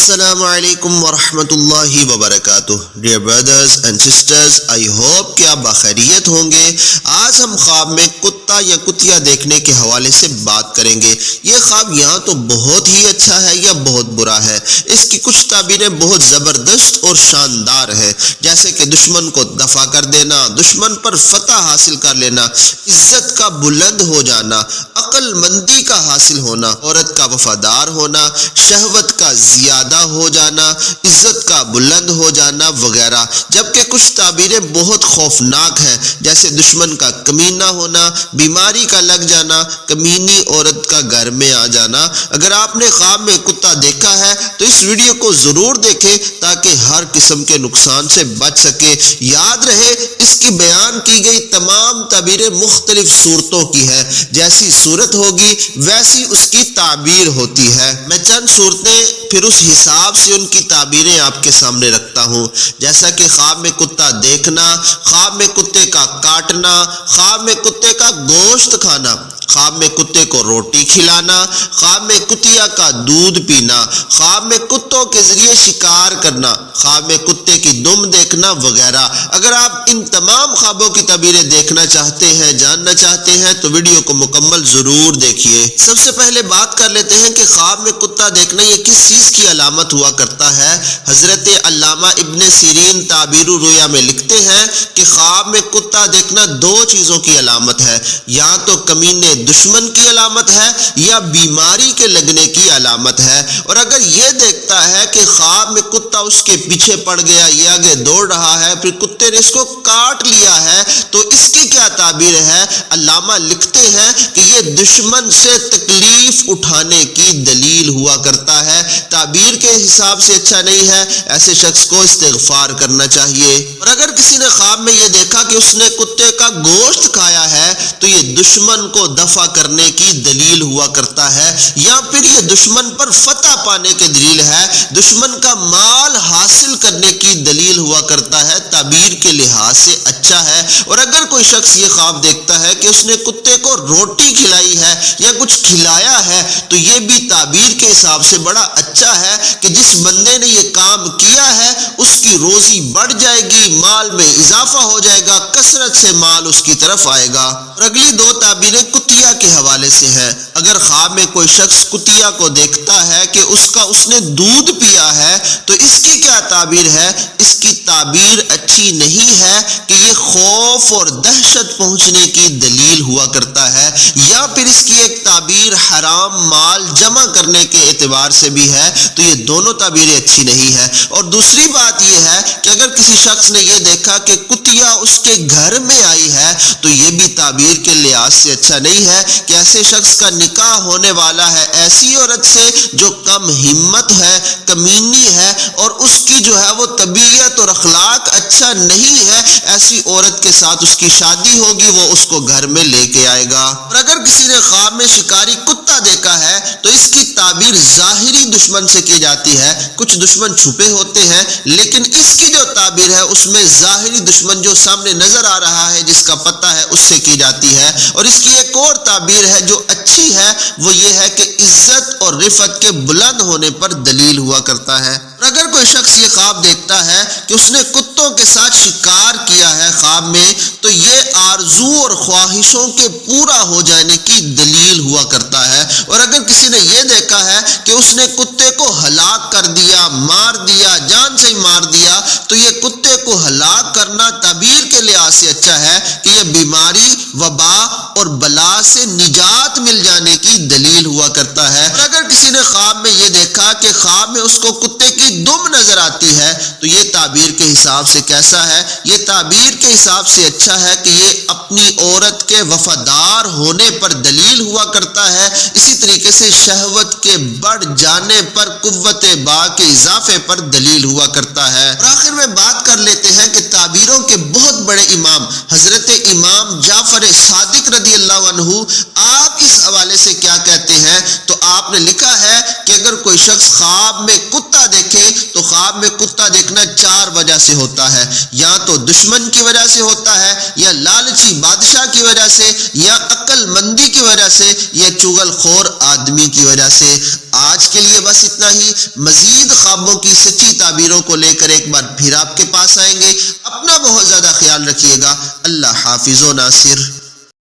السلام علیکم ورحمۃ اللہ وبرکاتہ۔ Dear brothers and sisters, I hope کہ آپ بخیریت ہوں گے۔ آج ہم خواب میں کتا یا کتیا دیکھنے کے حوالے سے بات کریں گے۔ یہ خواب یہاں تو بہت ہی اچھا ہے یا بہت برا ہے۔ اس کی کچھ تعبیریں بہت زبردست اور شاندار ہیں، جیسے کہ دشمن کو دفع کر دینا، دشمن پر فتح حاصل کر لینا، عزت کا بلند ہو جانا، عقل مندی کا حاصل ہونا، عورت کا وفادار ہونا، شہوت کا زیادہ ہو جانا، عزت کا بلند ہو جانا وغیرہ۔ جبکہ کچھ تعبیریں بہت خوفناک ہیں، جیسے دشمن کا کمینہ ہونا، بیماری کا لگ جانا، کمینی عورت کا گھر میں آ جانا۔ اگر آپ نے خواب میں کتا دیکھا ہے تو اس ویڈیو کو ضرور دیکھیں تاکہ ہر قسم کے نقصان سے بچ سکے۔ یاد رہے، اس کی بیان کی گئی تمام تعبیریں مختلف صورتوں کی ہے، جیسی صورت ہوگی ویسی اس کی تعبیر ہوتی ہے۔ میں چند صورتیں پھر اس حساب سے ان کی تعبیریں آپ کے سامنے رکھتا ہوں، جیسا کہ خواب میں کتا دیکھنا، خواب میں کتے کا کاٹنا، خواب میں کتے کا گوشت کھانا، خواب میں کتے کو روٹی کھلانا، خواب میں کتیا کا دودھ پینا، خواب میں کتوں کے ذریعے شکار کرنا، خواب میں کتے کی دم دیکھنا وغیرہ۔ اگر آپ ان تمام خوابوں کی تعبیریں دیکھنا چاہتے ہیں، جاننا چاہتے ہیں تو ویڈیو کو مکمل ضرور دیکھیے۔ سب سے پہلے بات کر لیتے ہیں کہ خواب میں کتا دیکھنا یہ کس چیز کی علامت ہوا کرتا ہے۔ حضرت علامہ ابن سیرین تعبیر الرؤیا میں لکھتے ہیں کہ خواب میں کتا دیکھنا دو چیزوں کی علامت ہے، یا تو کمینے دشمن کی علامت ہے یا بیماری کے لگنے کی علامت ہے۔ اور اگر یہ دیکھتا ہے کہ خواب میں کتا اس کے پیچھے پڑ گیا، یہ آگے دوڑ رہا ہے، پھر کتے نے اس کو کاٹ لیا ہے، تو اس کی کیا تعبیر ہے؟ علامہ لکھتے ہیں کہ یہ دشمن سے تکلیف اٹھانے کی دلیل ہوا کرتا ہے۔ تعبیر کے حساب سے اچھا نہیں ہے، ایسے شخص کو استغفار کرنا چاہیے۔ اور اگر کسی نے خواب میں یہ دیکھا کہ اس نے کتے کا گوشت کھایا ہے تو یہ دشمن کو دفع کرنے کی دلیل ہوا کرتا ہے، یا پھر یہ دشمن پر فتح پانے کی دلیل ہے، دشمن کا مال حاصل کرنے کی دلیل ہوا کرتا ہے۔ تعبیر کے لحاظ سے اچھا ہے۔ اور اگر کوئی شخص یہ خواب دیکھتا ہے کہ اس نے کتے کو روٹی کھلائی ہے یا کچھ کھلایا ہے تو یہ بھی تعبیر کے حساب سے بڑا اچھا ہے کہ جس بندے نے یہ کام کیا ہے اس کی روزی بڑھ جائے گی، مال میں اضافہ ہو جائے گا، کثرت سے مال اس کی طرف آئے گا۔ اور اگلی دو تعبیریں کتیا کے حوالے سے ہیں۔ اگر خواب میں کوئی شخص کتیا کو دیکھتا ہے کہ اس نے دودھ پیا ہے تو اس کی کیا تعبیر ہے؟ اس کی تعبیر اچھی نہیں ہے کہ یہ خوف اور دہشت پہنچنے کی دلیل ہوا کرتا ہے، یا پھر اس کی ایک تعبیر حرام مال جمع کرنے کے اعتبار سے بھی ہے، تو یہ دونوں تعبیریں اچھی نہیں ہے۔ اور دوسری بات یہ ہے کہ اگر کسی شخص نے یہ دیکھا کہ کتیا اس کے گھر میں آئی ہے تو یہ بھی تعبیر کے لحاظ سے اچھا نہیں ہے کہ ایسے شخص کا نکاح ہونے والا ہے ایسی عورت سے جو کم ہمت ہے، کمینی ہے، اور اس کی جو ہے وہ طبیعت اور اخلاق اچھا نہیں ہے، ایسی عورت کے ساتھ اس کی شادی ہوگی، وہ اس کو گھر میں لے کے آئے گا۔ اور اگر کسی نے خواب میں شکاری کتا دیکھا ہے تو اس کی تعبیر ظاہری دشمن سے کی جاتی ہے۔ کچھ دشمن چھپے ہوتے ہیں، لیکن اس کی جو تعبیر ہے اس میں ظاہری دشمن جو سامنے نظر آ رہا ہے، جس کا پتہ ہے، اس سے کی جاتی ہے۔ اور اس کی ایک اور تعبیر ہے جو اچھی ہے، وہ یہ ہے کہ عزت اور رفعت کے بلند ہونے پر دلیل ہوا کرتا ہے۔ اور اگر کوئی شخص یہ خواب دیکھتا ہے کہ اس نے کتوں کے ساتھ شکار کیا ہے خواب میں، تو یہ آرزو اور خواہشوں کے پورا ہو جانے کی دلیل ہوا کرتا ہے۔ اور اگر کسی نے یہ دیکھا ہے کہ اس نے کتے کو ہلاک کر دیا، مار دیا، جان سے ہی مار دیا، تو یہ کتے کو ہلاک کرنا تعبیر کے لحاظ سے اچھا ہے کہ یہ بیماری، وبا اور بلا سے نجات مل جانے کی دلیل ہوا کرتا ہے۔ اور اگر کسی نے خواب میں یہ دیکھا کہ خواب میں اس کو کتے کی دم نظر آتی ہے تو یہ تعبیر کے حساب سے کیسا ہے؟ یہ تعبیر کے حساب سے اچھا ہے کہ یہ اپنی عورت کے وفادار ہونے پر دلیل ہوا کرتا ہے، اسی طریقے سے شہوت کے بڑھ جانے پر، قوت با کے اضافے پر دلیل ہوا کرتا ہے۔ اور آخر میں بات کر لیتے ہیں کہ تعبیروں کے بہت بڑے امام حضرت امام جعفر صادق رضی اللہ عنہ، آپ اس حوالے سے کیا کہتے ہیں؟ تو آپ نے لکھا ہے کہ اگر کوئی شخص خواب میں کتا دیکھے تو تو خواب میں کتا دیکھنا 4 وجہ سے ہوتا ہے، یا تو دشمن کی وجہ سے ہوتا ہے، یا لالچی بادشاہ کی وجہ سے، یا عقل مندی کی وجہ سے، یا چغل خور آدمی کی وجہ سے۔ آج کے لیے بس اتنا ہی۔ مزید خوابوں کی سچی تعبیروں کو لے کر ایک بار پھر آپ کے پاس آئیں گے۔ اپنا بہت زیادہ خیال رکھیے گا۔ اللہ حافظ و ناصر۔